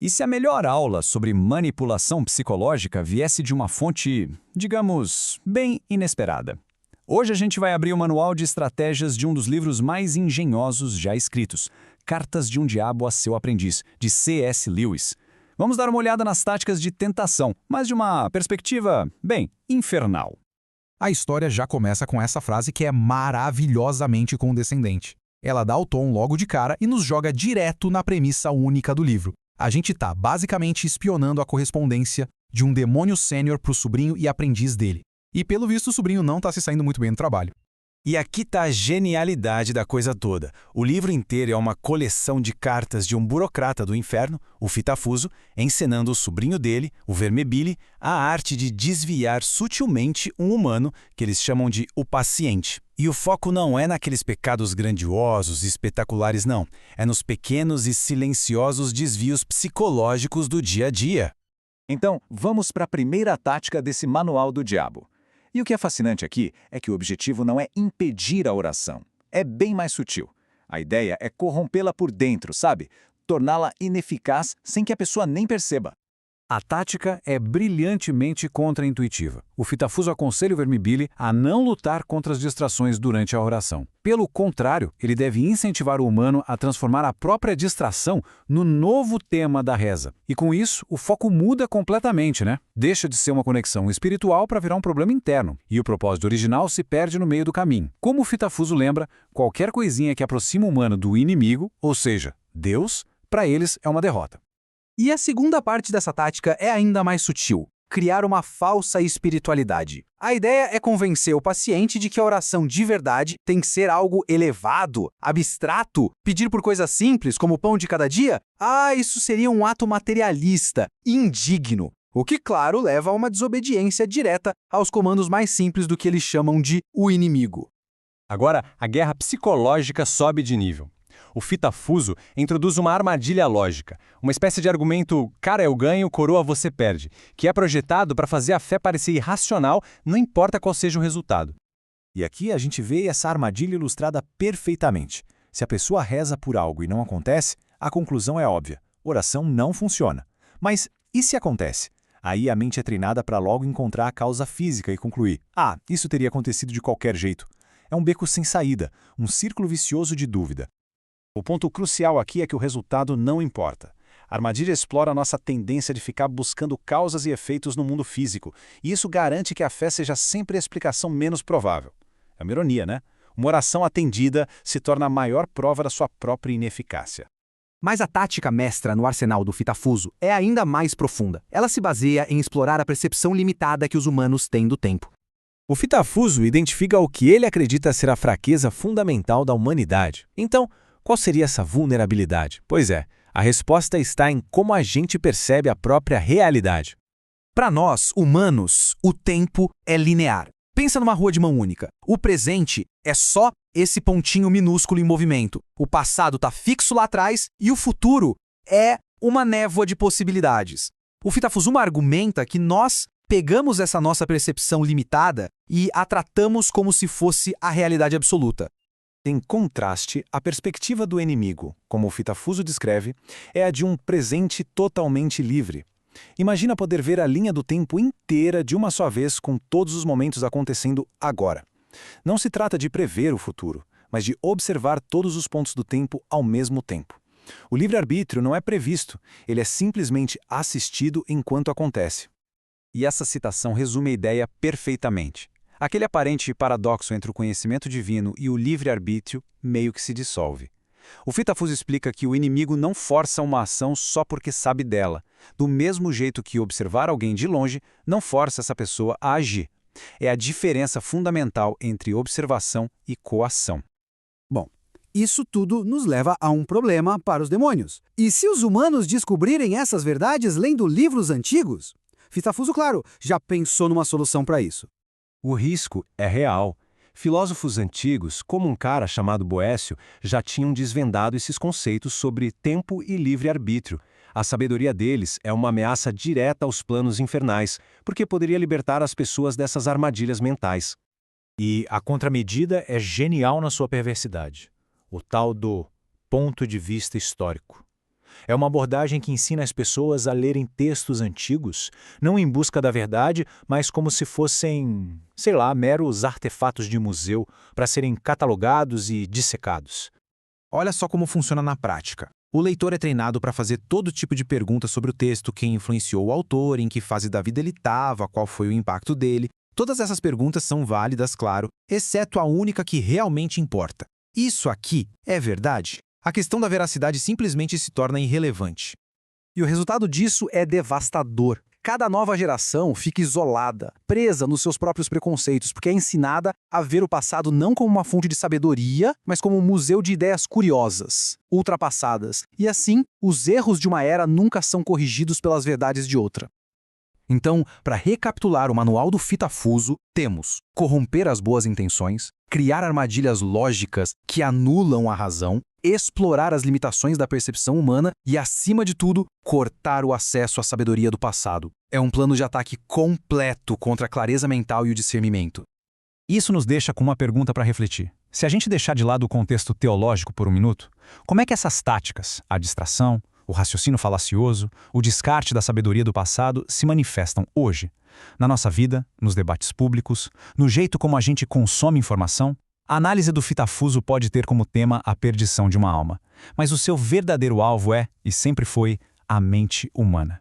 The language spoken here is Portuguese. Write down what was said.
E se a melhor aula sobre manipulação psicológica viesse de uma fonte, digamos, bem inesperada? Hoje a gente vai abrir o manual de estratégias de um dos livros mais engenhosos já escritos, Cartas de um Diabo a Seu Aprendiz, de C.S. Lewis. Vamos dar uma olhada nas táticas de tentação, mas de uma perspectiva, bem, infernal. A história já começa com essa frase que é maravilhosamente condescendente. Ela dá o tom logo de cara e nos joga direto na premissa única do livro. A gente tá basicamente espionando a correspondência de um demônio sênior pro sobrinho e aprendiz dele. E pelo visto o sobrinho não tá se saindo muito bem no trabalho. E aqui tá a genialidade da coisa toda. O livro inteiro é uma coleção de cartas de um burocrata do inferno, o Fitafuso, ensinando o sobrinho dele, o Vermebile, a arte de desviar sutilmente um humano, que eles chamam de o paciente. E o foco não é naqueles pecados grandiosos e espetaculares, não. É nos pequenos e silenciosos desvios psicológicos do dia a dia. Então, vamos para a primeira tática desse manual do diabo. E o que é fascinante aqui é que o objetivo não é impedir a oração. É bem mais sutil. A ideia é corrompê-la por dentro, sabe? Torná-la ineficaz sem que a pessoa nem perceba. A tática é brilhantemente contraintuitiva. O Fitafuso aconselha o Vermibile a não lutar contra as distrações durante a oração. Pelo contrário, ele deve incentivar o humano a transformar a própria distração no novo tema da reza. E com isso, o foco muda completamente, né? Deixa de ser uma conexão espiritual para virar um problema interno. E o propósito original se perde no meio do caminho. Como o Fitafuso lembra, qualquer coisinha que aproxima o humano do inimigo, ou seja, Deus, para eles é uma derrota. E a segunda parte dessa tática é ainda mais sutil: criar uma falsa espiritualidade. A ideia é convencer o paciente de que a oração de verdade tem que ser algo elevado, abstrato. Pedir por coisas simples, como o pão de cada dia? Isso seria um ato materialista, indigno. O que, claro, leva a uma desobediência direta aos comandos mais simples do que eles chamam de o inimigo. Agora, a guerra psicológica sobe de nível. O Fitafuso introduz uma armadilha lógica, uma espécie de argumento cara eu ganho, coroa você perde, que é projetado para fazer a fé parecer irracional, não importa qual seja o resultado. E aqui a gente vê essa armadilha ilustrada perfeitamente. Se a pessoa reza por algo e não acontece, a conclusão é óbvia: oração não funciona. Mas e se acontece? Aí a mente é treinada para logo encontrar a causa física e concluir: isso teria acontecido de qualquer jeito. É um beco sem saída, um círculo vicioso de dúvida. O ponto crucial aqui é que o resultado não importa. A armadilha explora a nossa tendência de ficar buscando causas e efeitos no mundo físico, e isso garante que a fé seja sempre a explicação menos provável. É uma ironia, né? Uma oração atendida se torna a maior prova da sua própria ineficácia. Mas a tática mestra no arsenal do Fitafuso é ainda mais profunda. Ela se baseia em explorar a percepção limitada que os humanos têm do tempo. O Fitafuso identifica o que ele acredita ser a fraqueza fundamental da humanidade. Então, qual seria essa vulnerabilidade? Pois é, a resposta está em como a gente percebe a própria realidade. Para nós, humanos, o tempo é linear. Pensa numa rua de mão única. O presente é só esse pontinho minúsculo em movimento. O passado está fixo lá atrás e o futuro é uma névoa de possibilidades. O Fitafuso argumenta que nós pegamos essa nossa percepção limitada e a tratamos como se fosse a realidade absoluta. Em contraste, a perspectiva do inimigo, como o Fitafuso descreve, é a de um presente totalmente livre. Imagina poder ver a linha do tempo inteira de uma só vez, com todos os momentos acontecendo agora. Não se trata de prever o futuro, mas de observar todos os pontos do tempo ao mesmo tempo. O livre-arbítrio não é previsto, ele é simplesmente assistido enquanto acontece. E essa citação resume a ideia perfeitamente. Aquele aparente paradoxo entre o conhecimento divino e o livre-arbítrio meio que se dissolve. O Fitafuso explica que o inimigo não força uma ação só porque sabe dela, do mesmo jeito que observar alguém de longe não força essa pessoa a agir. É a diferença fundamental entre observação e coação. Bom, isso tudo nos leva a um problema para os demônios. E se os humanos descobrirem essas verdades lendo livros antigos? Fitafuso, claro, já pensou numa solução para isso. O risco é real. Filósofos antigos, como um cara chamado Boécio, já tinham desvendado esses conceitos sobre tempo e livre-arbítrio. A sabedoria deles é uma ameaça direta aos planos infernais, porque poderia libertar as pessoas dessas armadilhas mentais. E a contramedida é genial na sua perversidade. O tal do ponto de vista histórico. É uma abordagem que ensina as pessoas a lerem textos antigos, não em busca da verdade, mas como se fossem, sei lá, meros artefatos de museu para serem catalogados e dissecados. Olha só como funciona na prática. O leitor é treinado para fazer todo tipo de perguntas sobre o texto, quem influenciou o autor, em que fase da vida ele estava, qual foi o impacto dele. Todas essas perguntas são válidas, claro, exceto a única que realmente importa. Isso aqui é verdade? A questão da veracidade simplesmente se torna irrelevante. E o resultado disso é devastador. Cada nova geração fica isolada, presa nos seus próprios preconceitos, porque é ensinada a ver o passado não como uma fonte de sabedoria, mas como um museu de ideias curiosas, ultrapassadas. E assim, os erros de uma era nunca são corrigidos pelas verdades de outra. Então, para recapitular o manual do Fitafuso, temos corromper as boas intenções, criar armadilhas lógicas que anulam a razão, explorar as limitações da percepção humana e, acima de tudo, cortar o acesso à sabedoria do passado. É um plano de ataque completo contra a clareza mental e o discernimento. Isso nos deixa com uma pergunta para refletir. Se a gente deixar de lado o contexto teológico por um minuto, como é que essas táticas, a distração, o raciocínio falacioso, o descarte da sabedoria do passado se manifestam hoje? Na nossa vida, nos debates públicos, no jeito como a gente consome informação? A análise do Fitafuso pode ter como tema a perdição de uma alma, mas o seu verdadeiro alvo é, e sempre foi, a mente humana.